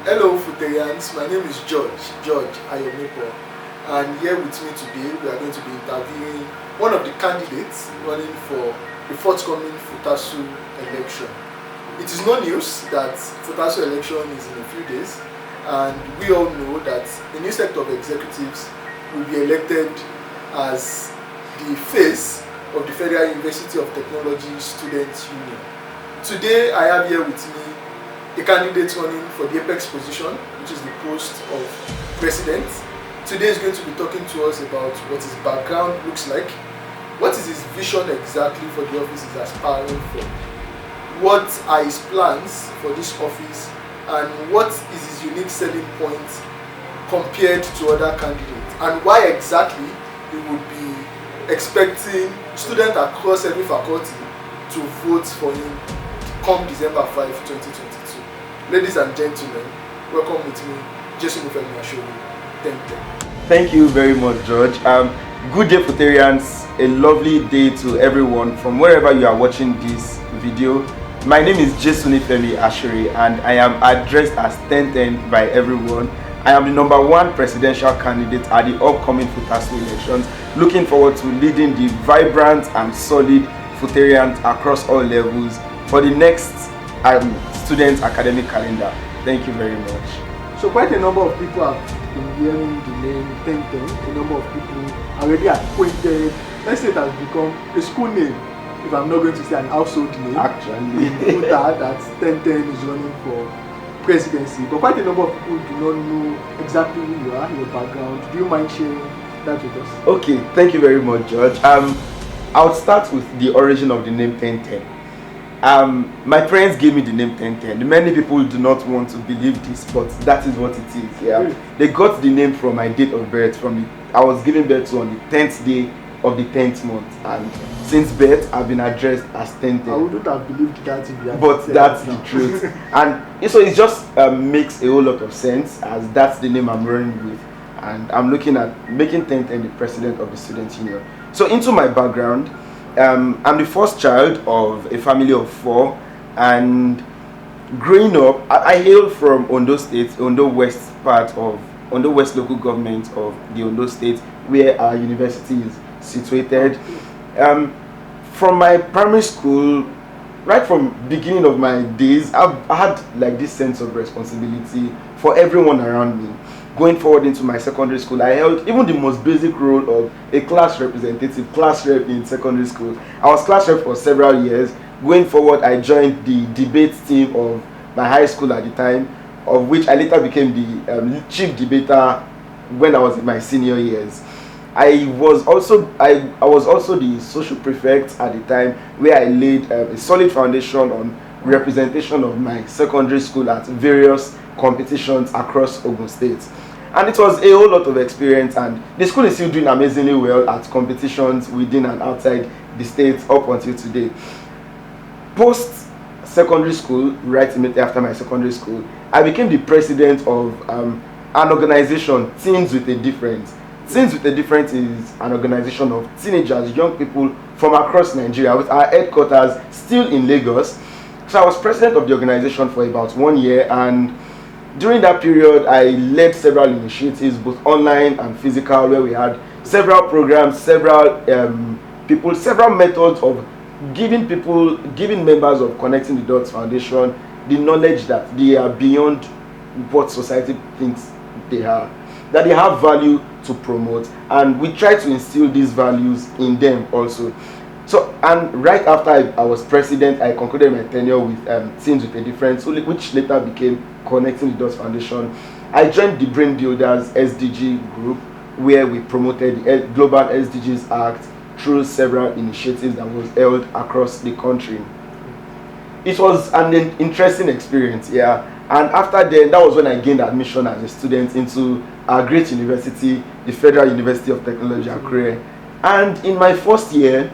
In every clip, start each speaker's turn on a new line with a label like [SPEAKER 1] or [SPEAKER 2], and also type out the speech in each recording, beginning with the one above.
[SPEAKER 1] Hello Futarians, my name is George Ayomepo, and here with me today we are going to be interviewing one of the candidates running for the forthcoming FUTASU election. It is no news that FUTASU election is in a few days, and we all know that a new set of executives will be elected as the face of the Federal University of Technology Students Union. Today I have here with me the candidate running for the apex position, which is the post of president. Today is going to be talking to us about what his background looks like, what is his vision exactly for the office he's aspiring for, what are his plans for this office, and what is his unique selling point compared to other candidates, and why exactly he would be expecting students across every faculty to vote for him come December 5, 2022. Ladies and gentlemen, welcome with me, Jesunifemi Asoore, Tenten.
[SPEAKER 2] Thank you very much, George. Good day, Futarians. A lovely day to everyone from wherever you are watching this video. My name is Jesunifemi Asoore, and I am addressed as Tenten by everyone. I am the #1 presidential candidate at the upcoming FUTASU elections. Looking forward to leading the vibrant and solid Futarians across all levels for the next student academic calendar. Thank you very much.
[SPEAKER 1] So quite a number of people have been hearing the name Tenten. A number of people already acquainted. Let's say it has become a school name, if I'm not going to say an household name.
[SPEAKER 2] Actually,
[SPEAKER 1] in Futa, that Tenten is running for presidency. But quite a number of people do not know exactly who you are, your background. Do you mind sharing that with us?
[SPEAKER 2] Okay, thank you very much, George. I'll start with the origin of the name Tenten. My parents gave me the name Tenten. Many people do not want to believe this, but that is what it is. Yeah,
[SPEAKER 1] Really?
[SPEAKER 2] They got the name from my date of birth. I was given birth to on the 10th day of the 10th month, and since birth I've been addressed as Tenten.
[SPEAKER 1] I wouldn't have believed that if you had
[SPEAKER 2] But
[SPEAKER 1] said
[SPEAKER 2] that's
[SPEAKER 1] that
[SPEAKER 2] the
[SPEAKER 1] now.
[SPEAKER 2] truth, and so it just makes a whole lot of sense, as that's the name I'm running with, and I'm looking at making Tenten the president of the student union. So into my background. I'm the first child of a family of 4, and growing up, I hail from Ondo State, Ondo West local government of the Ondo State, where our university is situated. From my primary school, right from beginning of my days, I had like this sense of responsibility for everyone around me. Going forward into my secondary school, I held even the most basic role of a class representative, class rep in secondary school. I was class rep for several years. Going forward, I joined the debate team of my high school at the time, of which I later became the chief debater when I was in my senior years. I was also the social prefect at the time, where I laid a solid foundation on representation of my secondary school at various competitions across Ogun State. And it was a whole lot of experience, and the school is still doing amazingly well at competitions within and outside the state up until today. Post secondary school, right immediately after my secondary school, I became the president of an organization, Teens with a Difference. Teens with a Difference is an organization of teenagers, young people from across Nigeria, with our headquarters still in Lagos. So I was president of the organization for about 1 year, and during that period I led several initiatives, both online and physical, where we had several programs, several methods of giving members of Connecting the Dots Foundation the knowledge that they are beyond what society thinks they are, that they have value to promote, and we try to instill these values in them also. So, and right after I was president, I concluded my tenure with Teens with a Difference, which later became Connecting the Dots Foundation. I joined the Brain Builders SDG group, where we promoted the Global SDGs Act through several initiatives that was held across the country. It was an interesting experience, yeah. And after then, that was when I gained admission as a student into our great university, the Federal University of Technology, Akure. And in my first year,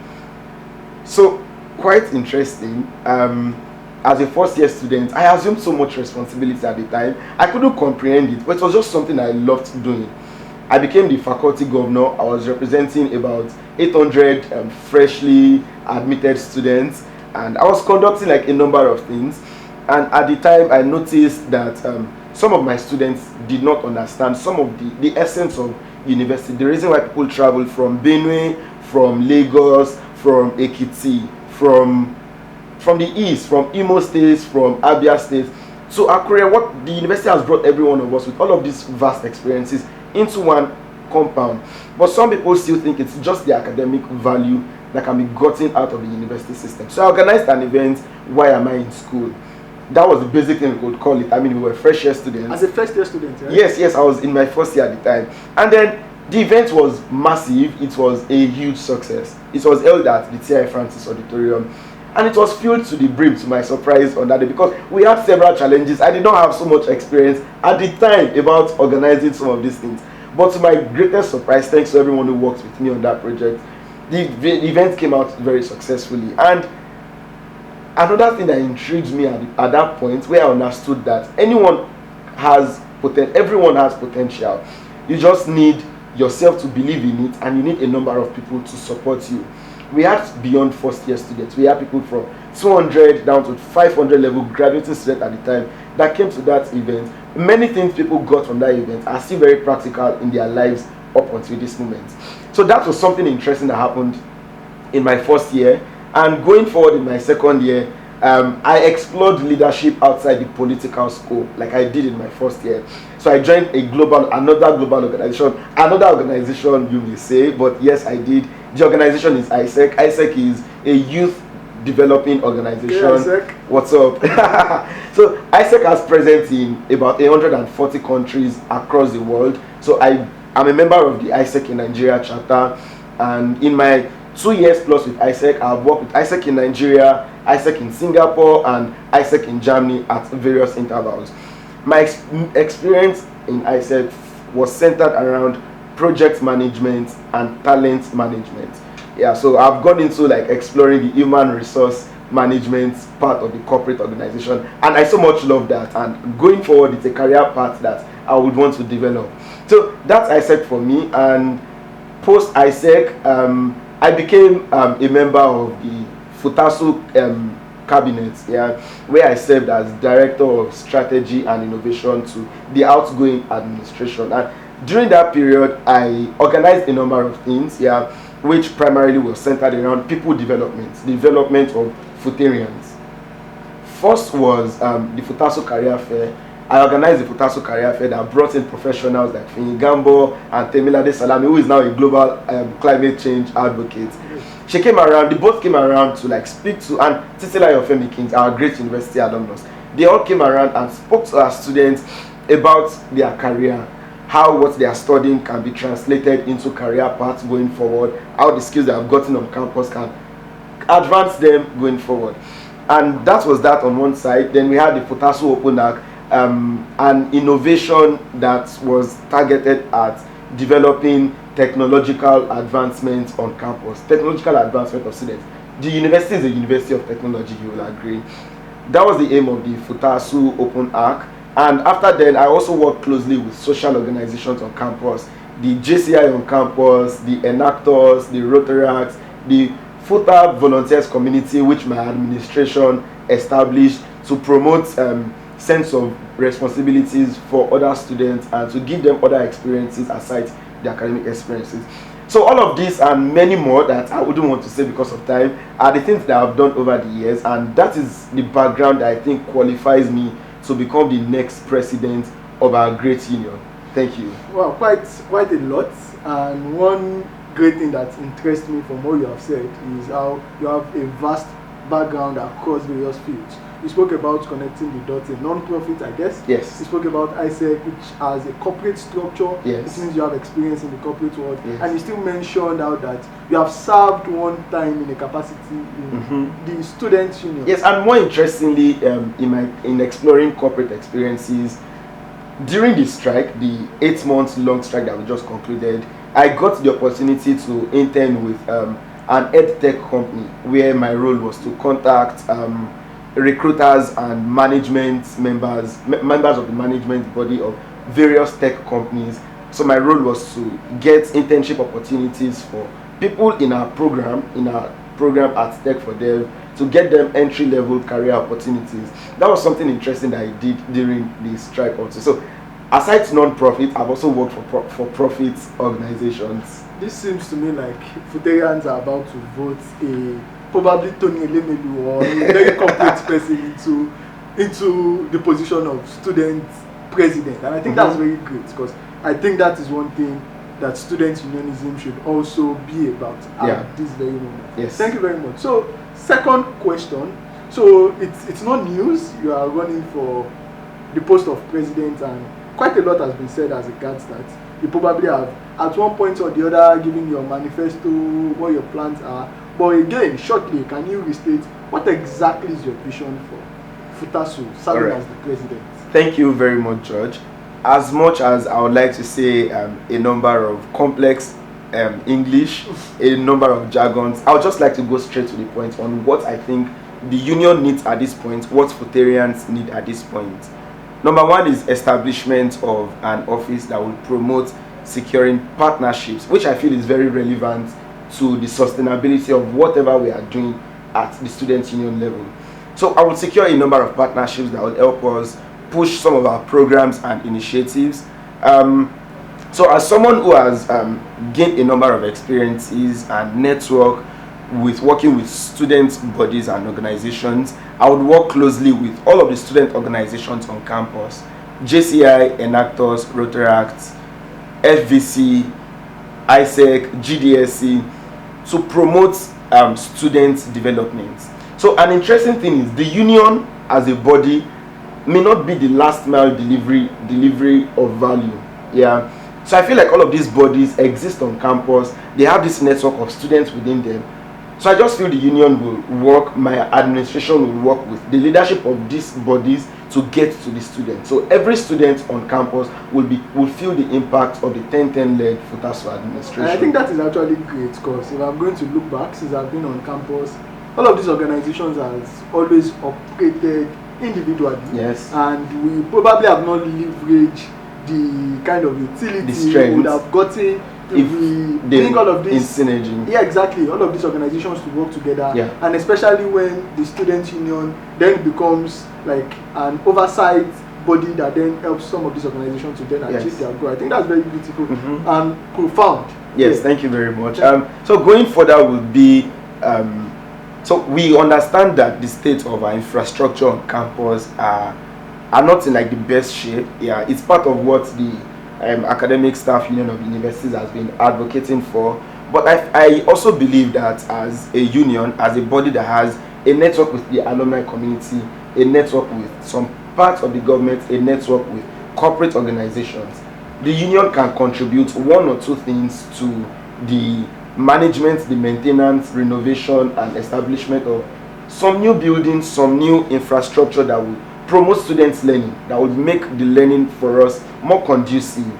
[SPEAKER 2] so quite interesting, as a first year student, I assumed so much responsibility at the time. I couldn't comprehend it, but it was just something I loved doing. I became the faculty governor. I was representing about 800 freshly admitted students, and I was conducting like a number of things. And at the time, I noticed that some of my students did not understand some of the essence of university, the reason why people travel from Benue, from Lagos, from Ekiti, from the east, from Imo states, from Abia states. So Akure, what the university has brought every one of us with all of these vast experiences into one compound. But some people still think it's just the academic value that can be gotten out of the university system. So I organized an event, Why Am I in School? That was the basic thing we could call it. I mean, we were first year students.
[SPEAKER 1] As a first year student, right?
[SPEAKER 2] Yes, I was in my first year at the time. And then the event was massive. It was a huge success. It was held at the T.I. Francis Auditorium. And it was filled to the brim, to my surprise, on that day, because we had several challenges. I did not have so much experience at the time about organizing some of these things. But to my greatest surprise, thanks to everyone who worked with me on that project, the event came out very successfully. And another thing that intrigued me at that point, where I understood that everyone has potential. You just need yourself to believe in it, and you need a number of people to support you. We had beyond first year students. We had people from 200 down to 500 level graduating students at the time that came to that event. Many things people got from that event are still very practical in their lives up until this moment. So that was something interesting that happened in my first year. And going forward in my second year, I explored leadership outside the political scope, like I did in my first year. So I joined another global organization, you may say, but yes, I did. The organization is ISEC. ISEC is a youth developing organization.
[SPEAKER 1] Yeah,
[SPEAKER 2] what's up? So ISEC has presence in about 140 countries across the world. So I'm a member of the ISEC in Nigeria chapter, and in my 2 years plus with ISEC, I've worked with ISEC in Nigeria, ISEC in Singapore, and ISEC in Germany at various intervals. My experience in ISEC was centered around project management and talent management. Yeah, so I've gone into like exploring the human resource management part of the corporate organization, and I so much love that, and going forward it's a career path that I would want to develop. So that's ISEC for me. And post ISEC, I became a member of the FUTASU cabinet, where I served as director of strategy and innovation to the outgoing administration. And during that period, I organized a number of things, which primarily was centered around people development of Futarians. First was the FUTASU Career Fair. I organized the FUTASU Career Fair that brought in professionals like Fini Gambo and Temilade Salami, who is now a global climate change advocate. She came around, they both came around to like speak to, and Jesunifemi, our great university alumnus. They all came around and spoke to our students about their career, how what they are studying can be translated into career paths going forward, how the skills they have gotten on campus can advance them going forward. And that was that on one side. Then we had the FUTASU Open Act, an innovation that was targeted at developing technological advancement on campus, technological advancement of students. The university is a university of technology, you will agree. That was the aim of the FUTASU Open Arc. And after then, I also worked closely with social organizations on campus, the JCI on campus, the Enactors, the Rotaract, the FUTA Volunteers Community, which my administration established to promote sense of responsibilities for other students and to give them other experiences aside the academic experiences. So all of this and many more that I wouldn't want to say because of time are the things that I've done over the years, and that is the background that I think qualifies me to become the next president of our great union. Thank you.
[SPEAKER 1] Well, quite a lot. And one great thing that interests me from what you have said is how you have a vast background across various fields. You spoke about connecting the dots in non-profit, I guess.
[SPEAKER 2] Yes.
[SPEAKER 1] You spoke about ISEC, which has a corporate structure.
[SPEAKER 2] Yes.
[SPEAKER 1] It means you have experience in the corporate world.
[SPEAKER 2] Yes.
[SPEAKER 1] And you still mentioned out that you have served one time in a capacity in the student union.
[SPEAKER 2] Yes, and more interestingly, in exploring corporate experiences, during the strike, the 8 months long strike that we just concluded, I got the opportunity to intern with an EdTech company where my role was to contact recruiters and management members of the management body of various tech companies. So my role was to get internship opportunities for people in our program at Tech for Dev to get them entry-level career opportunities. That was something interesting that I did during the strike also. So aside non-profit, I've also worked for profit organizations.
[SPEAKER 1] This seems to me like Futarians are about to vote probably Tony Elemelu or a very corporate person into the position of student president, and I think that's very great, because I think that is one thing that student unionism should also be about at this very moment.
[SPEAKER 2] Yes.
[SPEAKER 1] Thank you very much. So, second question. So it's not news. You are running for the post of president, and quite a lot has been said as regards that. You probably have at one point or the other given your manifesto, what your plans are. But again, shortly, can you restate what exactly is your vision for FUTASU' serving as the president?
[SPEAKER 2] Thank you very much, George. As much as I would like to say a number of complex English, a number of jargons, I would just like to go straight to the point on what I think the union needs at this point, what Futarians need at this point. Number one is establishment of an office that will promote securing partnerships, which I feel is very relevant to the sustainability of whatever we are doing at the student union level. So I will secure a number of partnerships that will help us push some of our programs and initiatives. So as someone who has gained a number of experiences and network with working with student bodies and organizations, I would work closely with all of the student organizations on campus: JCI, Enactors, Rotaract, FVC, ISEC, GDSC, to promote student development. So an interesting thing is the union as a body may not be the last mile delivery of value. Yeah. So I feel like all of these bodies exist on campus. They have this network of students within them. So I just feel the union will work, my administration will work with the leadership of these bodies to get to the students. So every student on campus will feel the impact of the Tenten-led FUTASU administration.
[SPEAKER 1] And I think that is actually great, because if I'm going to look back since I've been on campus, all of these organizations has always operated individually.
[SPEAKER 2] Yes.
[SPEAKER 1] And we probably have not leveraged the kind of utility we would have gotten if we bring all of this
[SPEAKER 2] in synergy.
[SPEAKER 1] Yeah, exactly. All of these organizations to work together.
[SPEAKER 2] Yeah.
[SPEAKER 1] And especially when the student union then becomes like an oversight body that then helps some of these organizations to then achieve their goal. I think that's very beautiful and profound.
[SPEAKER 2] Yes, thank you very much. So going further would be so we understand that the state of our infrastructure on campus are not in like the best shape. Yeah, it's part of what the academic staff union of universities has been advocating for. But I also believe that as a union, as a body that has a network with the alumni community, a network with some parts of the government, a network with corporate organizations, the union can contribute one or two things to the management, the maintenance, renovation, and establishment of some new buildings, some new infrastructure that will promote students' learning, that would make the learning for us more conducive.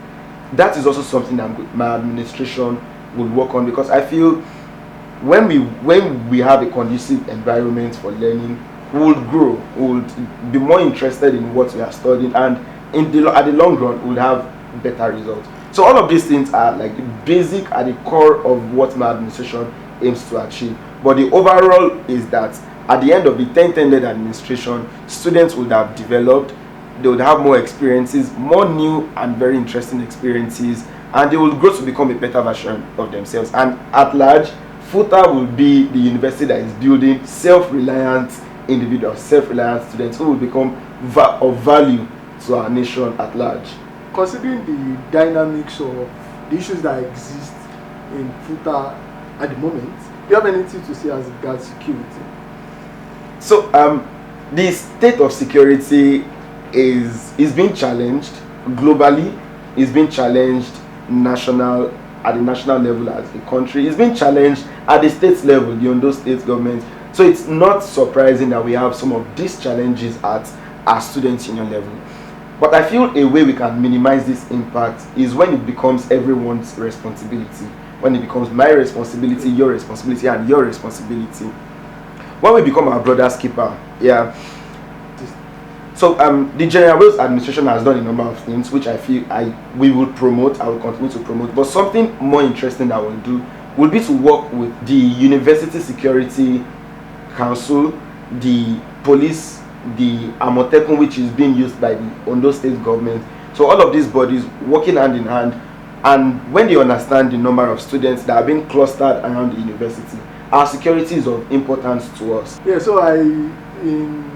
[SPEAKER 2] That is also something that my administration will work on, because I feel when we have a conducive environment for learning, we will grow, we will be more interested in what we are studying, and at the long run, we will have better results. So all of these things are like the basic at the core of what my administration aims to achieve. But the overall is that at the end of the Tenten-led administration, students would have developed, they would have more experiences, more new and very interesting experiences, and they will grow to become a better version of themselves. And at large, FUTA will be the university that is building self-reliant individuals, self-reliant students who will become of value to our nation at large.
[SPEAKER 1] Considering the dynamics of the issues that exist in FUTA at the moment, do you have anything to say as regards security?
[SPEAKER 2] So the state of security is being challenged globally, is being challenged at the national level as a country, is being challenged at the state level, the Ondo state government. So it's not surprising that we have some of these challenges at our student union level. But I feel a way we can minimize this impact is when it becomes everyone's responsibility. When it becomes my responsibility, your responsibility, and your responsibility. When we become our brother's keeper, yeah. So the General Wills administration has done a number of things which I feel we will promote, I will continue to promote. But something more interesting that we'll do will be to work with the university security council, the police, the Amotekun, which is being used by the Ondo State government. So all of these bodies working hand in hand, and when they understand the number of students that are being clustered around the university, our security is of importance to us.
[SPEAKER 1] Yeah, so in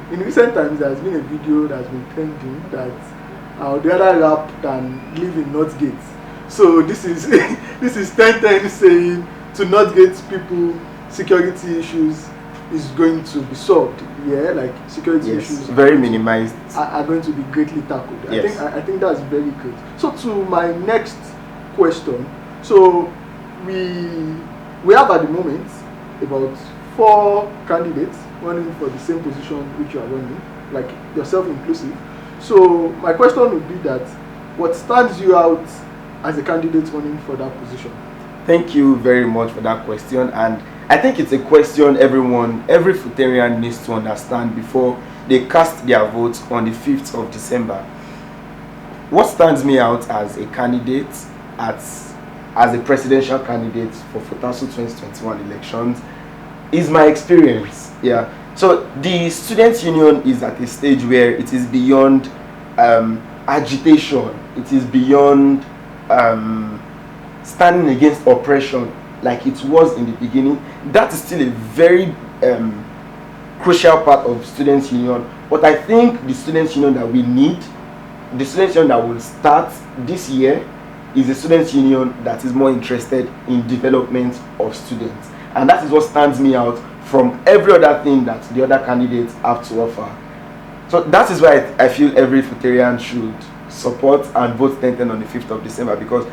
[SPEAKER 1] recent times there has been a video that's been trending that the other rap can live in Northgate. So this is this is Tenten saying to Northgate people security issues is going to be solved. Yeah, like security issues
[SPEAKER 2] very minimized
[SPEAKER 1] are going to be greatly tackled.
[SPEAKER 2] Yes.
[SPEAKER 1] I think that's very great. So to my next question, so we have at the moment about 4 candidates running for the same position which you are running, like yourself inclusive. So my question would be that what stands you out as a candidate running for that position?
[SPEAKER 2] Thank you very much for that question, and I think it's a question every Futarian needs to understand before they cast their votes on the 5th of December. What stands me out as a candidate, as a presidential candidate for FUTASU 2021 elections, is my experience. Yeah. So the student union is at a stage where it is beyond agitation. It is beyond standing against oppression like it was in the beginning. That is still a very crucial part of students union. But I think the students union that we need, the students union that will start this year, is a students union that is more interested in development of students, and that is what stands me out from every other thing that the other candidates have to offer. So that is why I feel every Futarian should support and vote Tenten on the 5th of December, because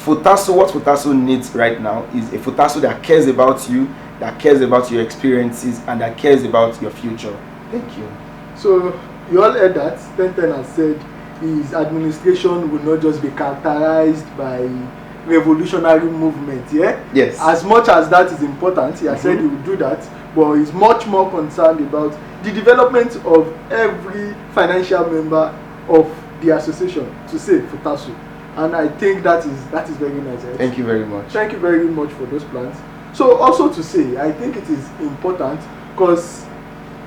[SPEAKER 2] what FUTASU needs right now is a FUTASU that cares about you, that cares about your experiences, and that cares about your future. Thank you.
[SPEAKER 1] So you all heard that Tenten has said his administration will not just be characterized by revolutionary movement. Yeah.
[SPEAKER 2] Yes.
[SPEAKER 1] As much as that is important, he has said he will do that, but he's much more concerned about the development of every financial member of the association, to say FUTASU. And I think that is very nice. Right?
[SPEAKER 2] Thank you very much.
[SPEAKER 1] Thank you very much for those plans. So also to say, I think it is important because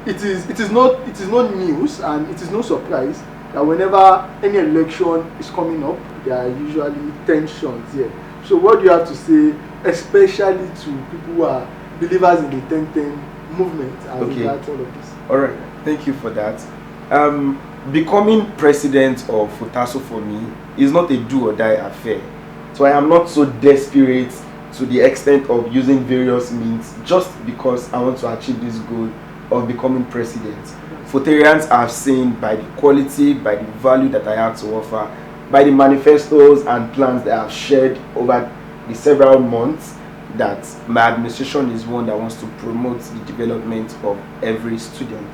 [SPEAKER 1] it is not news and it is no surprise that whenever any election is coming up, there are usually tensions here. So what do you have to say, especially to people who are believers in the Tenten movement and regard all of this?
[SPEAKER 2] All right, thank you for that. Becoming president of FUTASU for me is not a do or die affair. So I am not so desperate to the extent of using various means just because I want to achieve this goal of becoming president. Futarians have seen by the quality, by the value that I have to offer, by the manifestos and plans that I have shared over the several months, that my administration is one that wants to promote the development of every student.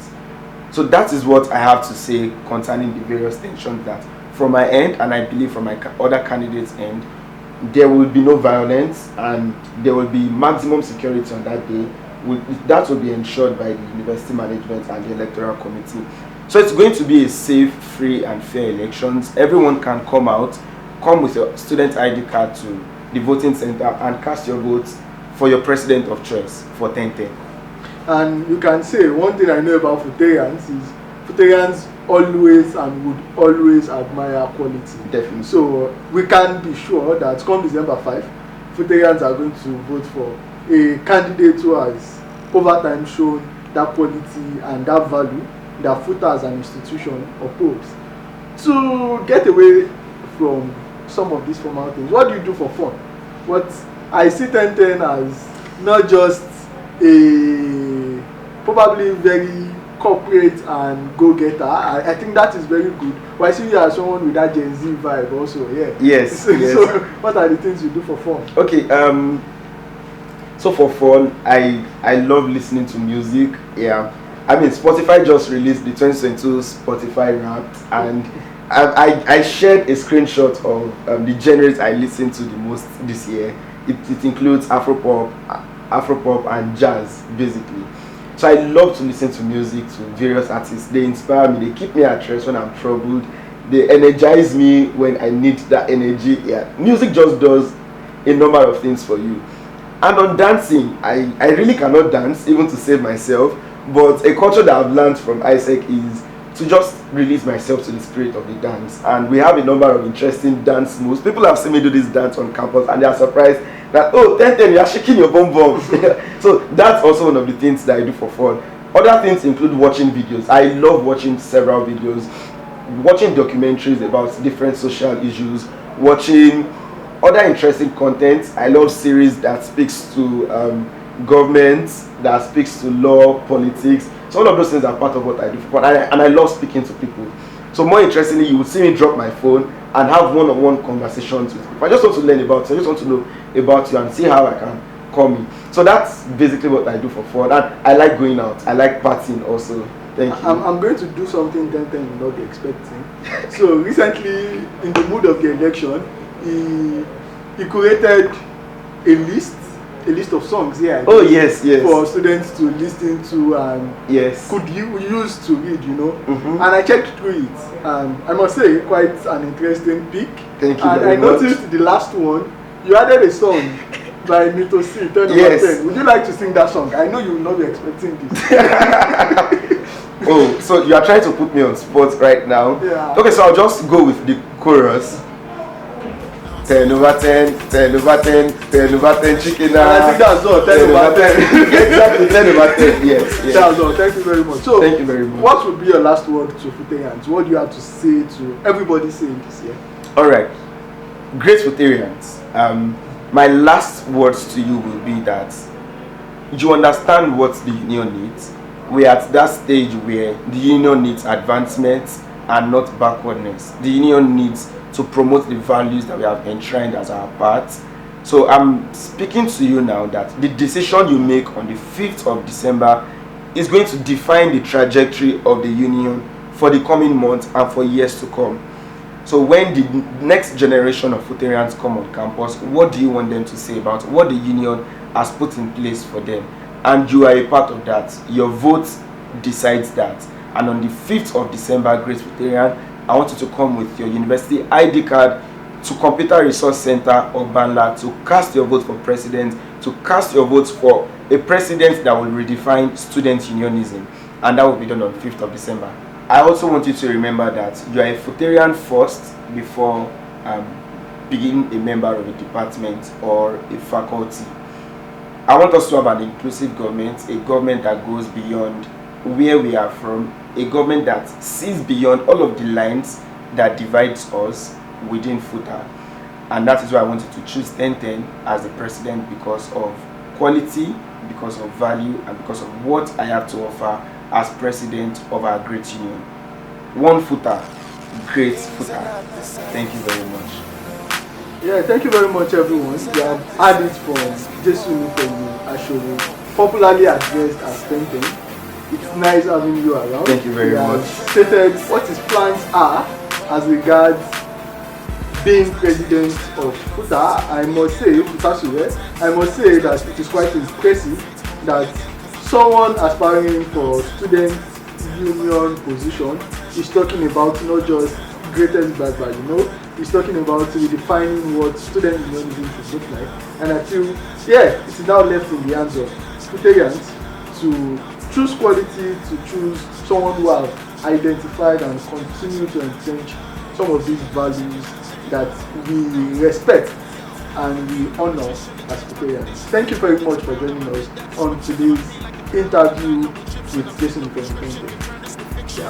[SPEAKER 2] So that is what I have to say concerning the various tensions, that from my end, and I believe from my other candidates' end, there will be no violence and there will be maximum security on that day. That will be ensured by the university management and the electoral committee. So it's going to be a safe, free and fair elections. Everyone can come out, come with your student ID card to the voting center and cast your votes for your president of choice for Tenten.
[SPEAKER 1] And you can say one thing I know about Futarians is Futarians always and would always admire quality.
[SPEAKER 2] Definitely.
[SPEAKER 1] So we can be sure that come December 5, Futarians are going to vote for a candidate who has over time shown that quality and that value that FUTA as an institution upholds. To get away from some of these formal things, what do you do for fun? What I see Tenten as not just a probably very corporate and go-getter. I think that is very good. But I see you as someone with that Gen Z vibe also. Yeah.
[SPEAKER 2] Yes.
[SPEAKER 1] Yes. So what are the things you do for fun?
[SPEAKER 2] Okay. So for fun, I love listening to music. Yeah. I mean, Spotify just released the 2022 Spotify Wrapped, and I shared a screenshot of the genres I listen to the most this year. It includes Afropop and jazz, basically. So I love to listen to music, to various artists. They inspire me. They keep me at rest when I'm troubled. They energize me when I need that energy. Yeah, music just does a number of things for you. And on dancing, I really cannot dance even to save myself, but a culture that I've learned from ISEC is to just release myself to the spirit of the dance. And we have a number of interesting dance moves. People have seen me do this dance on campus and they are surprised that, oh, Tenten, you are shaking your bum bum. So that's also one of the things that I do for fun. Other things include watching videos. I love watching several videos, watching documentaries about different social issues, watching other interesting content. I love series that speaks to government, that speaks to law, politics. So all of those things are part of what I do for fun, and I love speaking to people. So more interestingly, you will see me drop my phone and have one-on-one conversations with people. I just want to learn about you. I just want to know about you and see how I can come in. So that's basically what I do for fun. And I like going out. I like partying also. Thank you.
[SPEAKER 1] I'm going to do something Tenten will not be expecting. So recently, in the mood of the election, he created a list of songs here.
[SPEAKER 2] Oh yes,
[SPEAKER 1] for students to listen to and
[SPEAKER 2] yes,
[SPEAKER 1] could you use to read,
[SPEAKER 2] Mm-hmm.
[SPEAKER 1] And I checked through it, and I must say quite an interesting pick.
[SPEAKER 2] Thank you.
[SPEAKER 1] And
[SPEAKER 2] very
[SPEAKER 1] I
[SPEAKER 2] much.
[SPEAKER 1] noticed the last one you added a song by Mitosi 10
[SPEAKER 2] Yes.
[SPEAKER 1] 10. Would you like to sing that song? I know you will not be expecting this.
[SPEAKER 2] Oh, so you are trying to put me on spot right now?
[SPEAKER 1] Yeah.
[SPEAKER 2] Okay, so I'll just go with the chorus. 10 over 10, 10 over 10, 10 over 10 chicken.
[SPEAKER 1] And I think that's all. 10 over 10.
[SPEAKER 2] Exactly, 10 over 10. Yes.
[SPEAKER 1] That's all. Thank you very much. So,
[SPEAKER 2] thank you very much.
[SPEAKER 1] What would be your last word to Futarians? What do you have to say to everybody saying this year?
[SPEAKER 2] All right, great Futarians. My last words to you will be that you understand what the union needs. We're at that stage where the union needs advancement and not backwardness. The union needs to promote the values that we have enshrined as our part. So I'm speaking to you now that the decision you make on the 5th of December is going to define the trajectory of the union for the coming months and for years to come. So when the next generation of Futarians come on campus, what do you want them to say about what the union has put in place for them? And you are a part of that. Your vote decides that. And on the 5th of December, Great Futarian, I want you to come with your university ID card to Computer Resource Center or Banla to cast your vote for president, to cast your votes for a president that will redefine student unionism. And that will be done on 5th of December. I also want you to remember that you are a Futarian first before being a member of a department or a faculty. I want us to have an inclusive government, a government that goes beyond where we are from, a government that sees beyond all of the lines that divides us within FUTA. And that is why I wanted to choose Tenten as the president, because of quality, because of value, and because of what I have to offer as president of our great union. One FUTA, great FUTA. Thank you very much.
[SPEAKER 1] Yeah, thank you very much, everyone. We have had it from Jesunifemi Asoore, popularly addressed as Tenten. It's nice having you around.
[SPEAKER 2] Thank you very much.
[SPEAKER 1] Stated what his plans are as regards being president of FUTA. I must say, FUTASU', I must say that it is quite impressive that someone aspiring for student union position is talking about not just greatest barber, he's talking about redefining what student unionism should look like. And I feel, it is now left in the hands of Futarians to choose quality, to choose someone who have identified and continue to entrench some of these values that we respect and we honor as Futarians. Thank you very much for joining us on today's interview with Jesunifemi.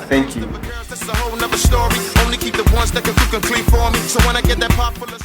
[SPEAKER 2] Thank you.
[SPEAKER 3] That's a whole nother story. Only keep the ones that can cook and clean for me. So when I get that pot full of